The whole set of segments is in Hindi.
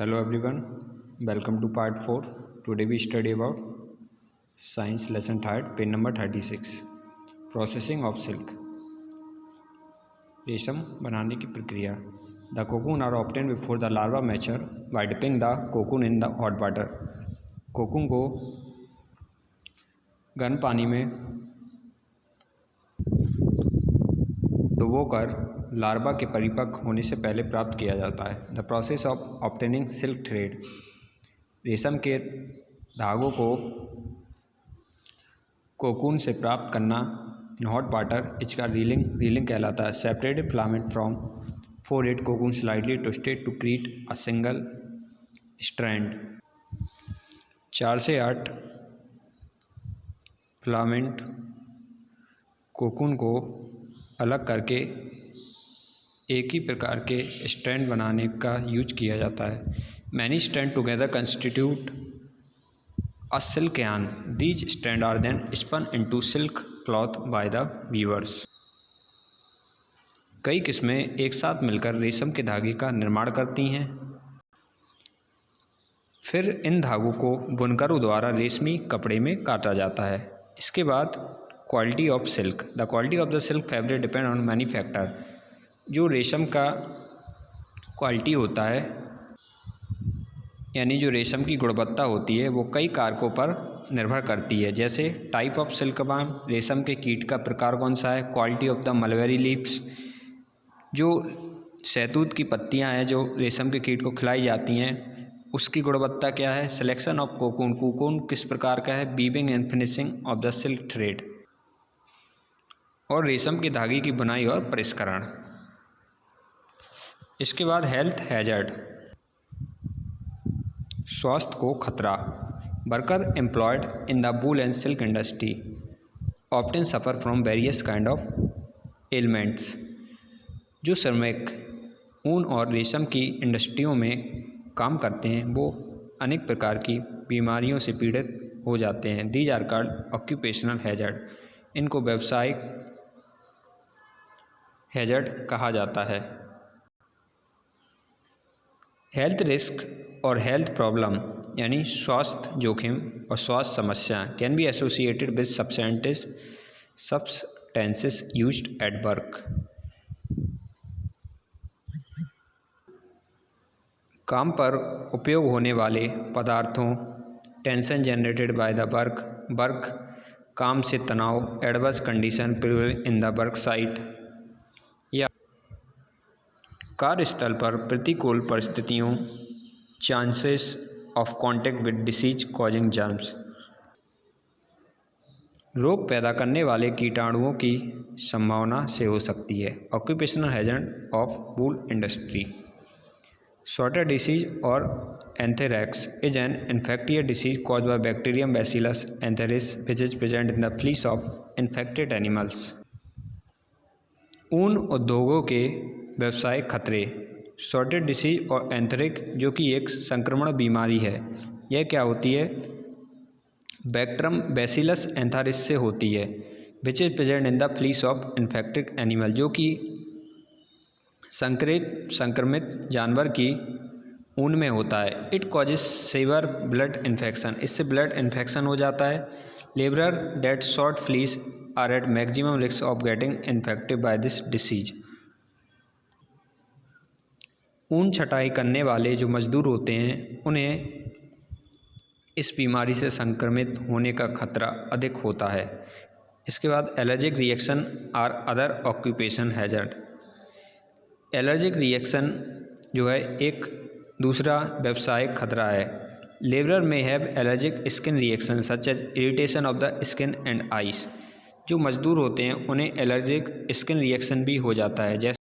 Hello everyone, welcome to part 4. Today we study about science lesson 3rd, page number 36. Processing of silk. रेशम बनाने की प्रक्रिया. The cocoon are obtained before the larva mature by dipping the cocoon in the hot water. Cocoon को गर्म पानी में डुबोकर लार्वा के परिपक्व होने से पहले प्राप्त किया जाता है. The process of obtaining silk thread. रेशम के धागों को कोकून से प्राप्त करना इन हॉट वाटर इसका रीलिंग कहलाता है. Separated filament from 4-8 cocoon slightly twisted to create a single strand. 4 से 8 फिलामेंट कोकून को अलग करके एक ही प्रकार के स्ट्रैंड बनाने का यूज किया जाता है. Many strand together constitute a silk yarn. These strand are then spun into silk cloth by the weavers. कई किस्में एक साथ मिलकर रेशम के धागे का निर्माण करती हैं. फिर इन धागों को बुनकरों द्वारा रेशमी कपड़े में काटा जाता है. इसके बाद quality of silk. The quality of the silk fabric depend on many factor. जो रेशम का क्वालिटी होता है यानी जो रेशम की गुणवत्ता होती है वो कई कारकों पर निर्भर करती है. जैसे टाइप ऑफ सिल्क वर्म, रेशम के कीट का प्रकार कौन सा है. Quality of the mulberry leaves, जो शहतूत की पत्तियां हैं जो रेशम के कीट को खिलाई जाती हैं उसकी गुणवत्ता क्या है. सिलेक्शन ऑफ कोकून, कोकून किस प्रकार का है. Weaving and finishing of the silk thread. और रेशम के धागे की बुनाई और परिष्करण. इसके बाद हेल्थ हैजर्ड, स्वास्थ्य को खतरा. Worker employed in the wool and silk industry often suffer from various kind of elements. जो श्रमिक ऊन और रेशम की इंडस्ट्रियों में काम करते हैं वो अनेक प्रकार की बीमारियों से पीड़ित हो जाते हैं. These are called occupational hazard. इनको व्यावसायिक हैजर्ड कहा जाता है. हेल्थ रिस्क और हेल्थ प्रॉब्लम यानी स्वास्थ्य जोखिम और स्वास्थ्य समस्या can be associated with substances used at work. काम पर उपयोग होने वाले पदार्थों. Tension generated by the work, काम से तनाव. Adverse condition prevail in the work site, या कार्यस्थल पर प्रतिकूल परिस्थितियों. Chances of contact with disease causing germs, रोग पैदा करने वाले कीटाणुओं की संभावना से हो सकती है. Occupational hazard of wool industry. Sorter disease or anthrax is an infectious disease caused by bacterium Bacillus anthracis which is present in the fleece of infected animals. ऊन उद्योगों के व्यवसायिक खतरे. सॉर्टेड डिसीज और एंथ्रेक्स जो कि एक संक्रमण बीमारी है, यह क्या होती है. बैक्टीरियम बैसिलस एंथ्रासिस से होती है. Which is present in the fleece of infected animal, जो कि संक्रमित जानवर की ऊन में होता है. It causes severe blood infection, इससे ब्लड इन्फेक्शन हो जाता है. Labourer that short fleece are at maximum risk of getting infected by this disease. ऊन छटाई करने वाले जो मजदूर होते हैं उन्हें इस बीमारी से संक्रमित होने का खतरा अधिक होता है. इसके बाद allergic reaction are other occupation hazard. Allergic reaction जो है एक दूसरा व्यावसायिक खतरा है. Labourer may have allergic skin reaction such as irritation of the skin and eyes. जो मजदूर होते हैं उन्हें एलर्जिक स्किन रिएक्शन भी हो जाता है, जैसे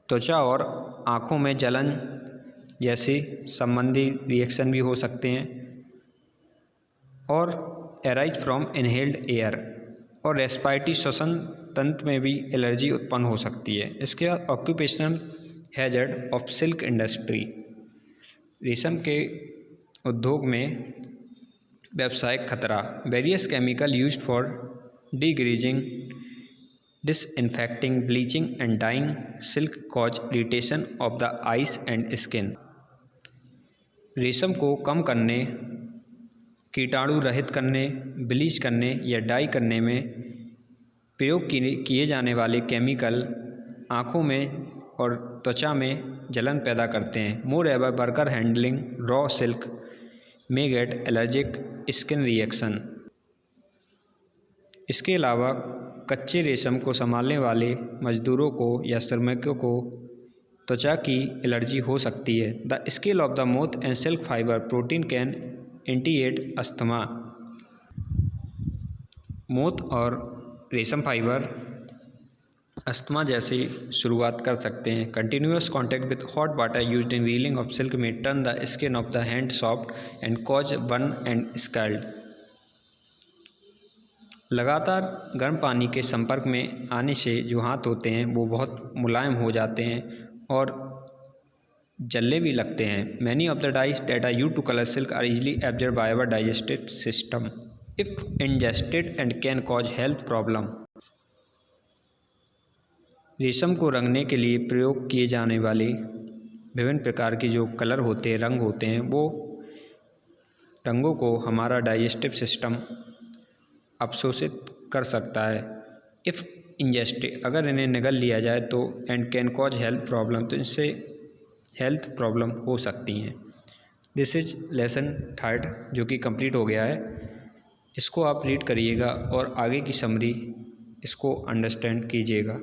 त्वचा और आँखों में जलन जैसे संबंधी रिएक्शन भी हो सकते हैं. और एराइज फ्रॉम इनहेल्ड एयर, और रेस्पिरेटरी श्वसन तंत्र में भी एलर्जी उत्पन्न हो सकती है. इसके बाद occupational hazard of silk industry. रेशम के उद्योग में व्यावसायिक खतरा. Various chemical used for degreasing, disinfecting, bleaching and dyeing silk cause irritation of the eyes and skin. रेशम को कम करने, कीटाणु रहित करने, ब्लीच करने या डाई करने में प्रयोग किए जाने वाले केमिकल आँखों में और त्वचा में जलन पैदा करते हैं। Moreover worker handling raw silk may get allergic skin reaction. इसके अलावा कच्चे रेशम को संभालने वाले मजदूरों को या श्रमिकों को त्वचा की एलर्जी हो सकती है। The scale of the moth and silk fibre protein can indicate asthma. Moth और रेशम फाइबर अस्थमा जैसी शुरुआत कर सकते हैं। Continuous contact with hot water used in reeling of silk may turn the skin of the hand soft and cause burn and scald. लगातार गर्म पानी के संपर्क में आने से जो हाथ होते हैं वो बहुत मुलायम हो जाते हैं और जलने भी लगते हैं। Many of the dyes that are used to colour silk are easily absorbed by our digestive system if ingested and can cause health problem. रेशम को रंगने के लिए प्रयोग किए जाने वाले विभिन्न प्रकार के जो कलर होते हैं, रंग होते हैं, वो रंगों को हमारा डाइजेस्टिव सिस्टम अवशोषित कर सकता है। इफ़ इंजेस्टेड, अगर इन्हें निगल लिया जाए तो, and can cause health problem, तो इनसे हेल्थ प्रॉब्लम हो सकती हैं। दिस इज लेसन 3 जो कि कंप्लीट हो गया है। इसको आप रीड करिएगा और आगे की समरी इसको अंडरस्टैंड कीजिएगा।